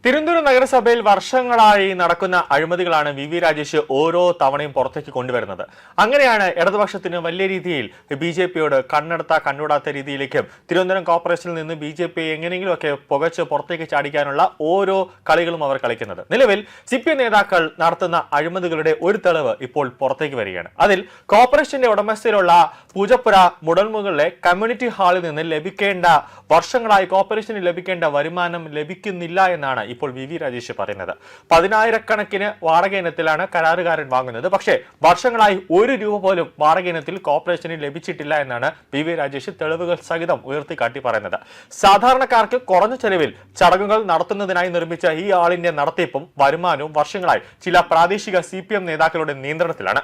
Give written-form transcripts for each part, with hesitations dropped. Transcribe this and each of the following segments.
തിരുവനന്തപുരം നഗരസഭയിൽ വർഷങ്ങളായി നടക്കുന്ന അഴിമതികളാണ് വി രാജേഷ് ഓരോ തവണയും പുറത്തേക്ക് കൊണ്ടുവരുന്നത്. അങ്ങനെയാണ് ഇടതുപക്ഷത്തിന് വലിയ രീതിയിൽ ബി.ജെ.പിയോട് കണ്ണൂടാത്ത രീതിയിലേക്കും തിരുവനന്തപുരം കോർപ്പറേഷനിൽ നിന്ന് ബി.ജെ.പി എങ്ങനെയെങ്കിലുമൊക്കെ പുകച്ച് പുറത്തേക്ക് ചാടിക്കാനുള്ള ഓരോ കളികളും അവർ കളിക്കുന്നത്. നിലവിൽ CPM നേതാക്കൾ നടത്തുന്ന അഴിമതികളുടെ ഒരു തെളിവ് ഇപ്പോൾ പുറത്തേക്ക് വരികയാണ്. അതിൽ കോർപ്പറേഷന്റെ ഉടമസ്ഥയിലുള്ള പൂജപ്പുര മുടൽമുകളിലെ കമ്മ്യൂണിറ്റി ഹാളിൽ നിന്ന് ലഭിക്കേണ്ട വർഷങ്ങളായി കോർപ്പറേഷന് ലഭിക്കേണ്ട വരുമാനം ലഭിക്കുന്നില്ല എന്നാണ് ഇപ്പോൾ വി രാജേഷ് പറയുന്നത്. 10,000-കണക്കിന് വാടക ഇനത്തിലാണ് കരാറുകാരൻ വാങ്ങുന്നത്. പക്ഷേ വർഷങ്ങളായി 1 രൂപ പോലും വാടക ഇനത്തിൽ കോർപ്പറേഷന് ലഭിച്ചിട്ടില്ല എന്നാണ് വി രാജേഷ് തെളിവുകൾ സഹിതം ഉയർത്തിക്കാട്ടി പറയുന്നത്. സാധാരണക്കാർക്ക് കുറഞ്ഞ ചെലവിൽ ചടങ്ങുകൾ നടത്തുന്നതിനായി നിർമ്മിച്ച ഈ ആളിന്റെ നടത്തിപ്പും വരുമാനവും വർഷങ്ങളായി ചില പ്രാദേശിക CPM നേതാക്കളുടെ നിയന്ത്രണത്തിലാണ്.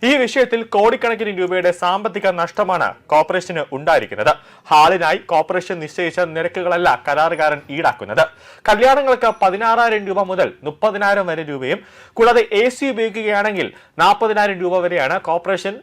ഈ വിഷയത്തിൽ കോടിക്കണക്കിന് രൂപയുടെ സാമ്പത്തിക നഷ്ടമാണ് കോർപ്പറേഷന് ഉണ്ടായിരിക്കുന്നത്. ഹാളിനായി കോർപ്പറേഷൻ നിശ്ചയിച്ച നിരക്കുകളല്ല കരാറുകാരൻ ഈടാക്കുന്നത്. കല്യാണങ്ങൾക്ക് 16,000 രൂപ മുതൽ 30,000 വരെ രൂപയും കൂടാതെ AC ഉപയോഗിക്കുകയാണെങ്കിൽ 40,000 രൂപ വരെയാണ് കോർപ്പറേഷൻ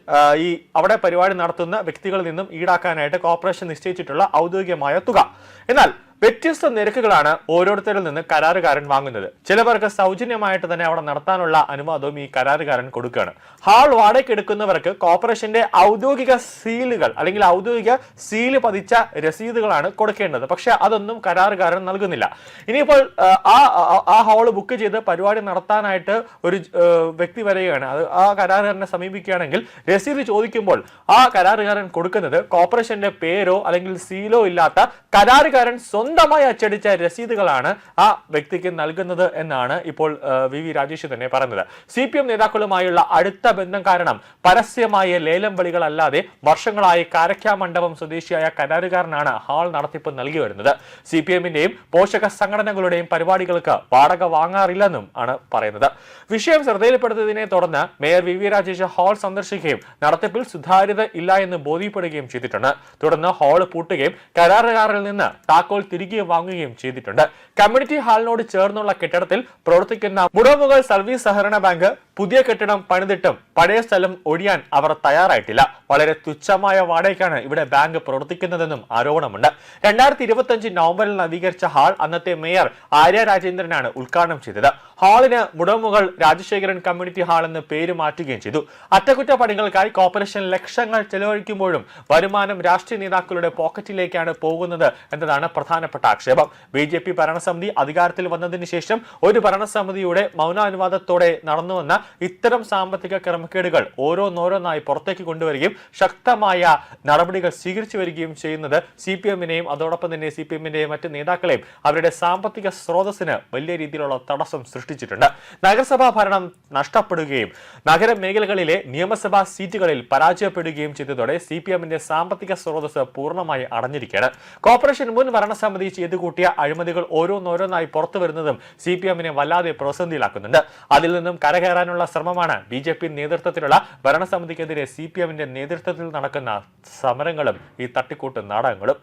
അവിടെ പരിപാടി നടത്തുന്ന വ്യക്തികളിൽ നിന്നും ഈടാക്കാനായിട്ട് കോർപ്പറേഷൻ നിശ്ചയിച്ചിട്ടുള്ള ഔദ്യോഗികമായ തുക. എന്നാൽ വ്യത്യസ്ത നിരക്കുകളാണ് ഓരോരുത്തരിൽ നിന്ന് കരാറുകാരൻ വാങ്ങുന്നത്. ചിലവർക്ക് സൗജന്യമായിട്ട് തന്നെ അവിടെ നടത്താനുള്ള അനുവാദവും ഈ കരാറുകാരൻ കൊടുക്കുകയാണ്. ഹാൾ വാടകയ്ക്ക് എടുക്കുന്നവർക്ക് കോർപ്പറേഷന്റെ ഔദ്യോഗിക സീലുകൾ അല്ലെങ്കിൽ ഔദ്യോഗിക സീല് പതിച്ച രസീതുകളാണ് കൊടുക്കേണ്ടത്. പക്ഷെ അതൊന്നും കരാറുകാരൻ നൽകുന്നില്ല. ഇനിയിപ്പോൾ ആ ഹാള് ബുക്ക് ചെയ്ത് പരിപാടി നടത്താനായിട്ട് ഒരു വ്യക്തി വരികയാണ്. ആ കരാറുകാരനെ സമീപിക്കുകയാണെങ്കിൽ രസീത് ചോദിക്കുമ്പോൾ ആ കരാറുകാരൻ കൊടുക്കുന്നത് കോർപ്പറേഷന്റെ പേരോ അല്ലെങ്കിൽ സീലോ ഇല്ലാത്ത കരാറുകാരൻ സ്വന്തമായി അച്ചടിച്ച രസീതുകളാണ് ആ വ്യക്തിക്ക് നൽകുന്നത് എന്നാണ് ഇപ്പോൾ വി രാജേഷ് തന്നെ പറയുന്നത്. CPM നേതാക്കളുമായുള്ള അടുത്ത ബന്ധം കാരണം പരസ്യമായ ലേലം വിളികളല്ലാതെ വർഷങ്ങളായി കാരക്കാമണ്ഡപം സ്വദേശിയായ കരാറുകാരനാണ് ഹാൾ നടത്തിപ്പ് നൽകി വരുന്നത്. CPMന്റെയും പോഷക സംഘടനകളുടെയും പരിപാടികൾക്ക് വാടക വാങ്ങാറില്ലെന്നും ആണ് പറയുന്നത്. വിഷയം ശ്രദ്ധയിൽപ്പെടുത്തതിനെ തുടർന്ന് മേയർ വി രാജേഷ് ഹാൾ സന്ദർശിക്കുകയും നടത്തിപ്പിൽ സുതാര്യത ഇല്ല എന്ന് ബോധ്യപ്പെടുകയും ചെയ്തിട്ടുണ്ട്. തുടർന്ന് ഹാൾ പൂട്ടുകയും കരാറുകാരിൽ നിന്ന് താക്കോൽ തിരികെ വാങ്ങുകയും ചെയ്തിട്ടുണ്ട്. കമ്മ്യൂണിറ്റി ഹാളിനോട് ചേർന്നുള്ള കെട്ടിടത്തിൽ പ്രവർത്തിക്കുന്ന മുടമുകൾ സർവീസ് സഹകരണ ബാങ്ക് പുതിയ കെട്ടിടം പണിതിട്ടും പഴയ സ്ഥലം ഒഴിയാൻ അവർ തയ്യാറായിട്ടില്ല. വളരെ തുച്ഛമായ വാടകയ്ക്കാണ് ഇവിടെ ബാങ്ക് പ്രവർത്തിക്കുന്നതെന്നും ആരോപണമുണ്ട്. 2025 നവംബറിൽ നവീകരിച്ച ഹാൾ അന്നത്തെ മേയർ ആര്യ രാജേന്ദ്രനാണ് ഉദ്ഘാടനം ചെയ്തത്. ഹാളിന് മുടമുകൾ രാജശേഖരൻ കമ്മ്യൂണിറ്റി ഹാൾ എന്ന് പേര് മാറ്റുകയും ചെയ്തു. അറ്റകുറ്റപ്പണികൾക്കായി കോർപ്പറേഷൻ ലക്ഷങ്ങൾ ചെലവഴിക്കുമ്പോഴും വരുമാനം രാഷ്ട്രീയ നേതാക്കളുടെ പോക്കറ്റിലേക്കാണ് പോകുന്നത് എന്നതാണ് പ്രധാനപ്പെട്ട ആക്ഷേപം. BJP ഭരണസമിതി അധികാരത്തിൽ വന്നതിന് ശേഷം ഒരു ഭരണസമിതിയുടെ മൗനാനുവാദത്തോടെ നടന്നുവന്ന ഇത്തരം സാമ്പത്തിക ക്രമക്കേടുകൾ ഓരോന്നോരോന്നായി പുറത്തേക്ക് കൊണ്ടുവരികയും ശക്തമായ നടപടികൾ സ്വീകരിച്ചു വരികയും ചെയ്യുന്നത് CPMനെയും അതോടൊപ്പം തന്നെ CPMന്റെയും മറ്റ് നേതാക്കളെയും അവരുടെ സാമ്പത്തിക സ്രോതസ്സിന് വലിയ രീതിയിലുള്ള തടസ്സം സൃഷ്ടിച്ചിട്ടുണ്ട്. നഗരസഭാ ഭരണം നഷ്ടപ്പെടുകയും നഗരമേഖലകളിലെ നിയമസഭാ സീറ്റുകളിൽ പരാജയപ്പെടുകയും ചെയ്തതോടെ CPMന്റെ സാമ്പത്തിക സ്രോതസ് പൂർണ്ണമായി അടഞ്ഞിരിക്കുകയാണ്. കോർപ്പറേഷൻ മുൻ ഭരണസമിതി ചെയ്തു കൂട്ടിയ അഴിമതികൾ ഓരോന്നോരോന്നായി പുറത്തു വരുന്നതും CPMനെ വല്ലാതെ പ്രതിസന്ധിയിലാക്കുന്നുണ്ട്. അതിൽ നിന്നും കരകയറാനുള്ള ശ്രമമാണ് BJP നേതൃത്വത്തിലുള്ള ഭരണസമിതിക്കെതിരെ CPMന്റെ നേതൃത്വത്തിൽ നടക്കുന്ന സമരങ്ങളും ഈ തട്ടിക്കൂട്ട് നാടകങ്ങളും.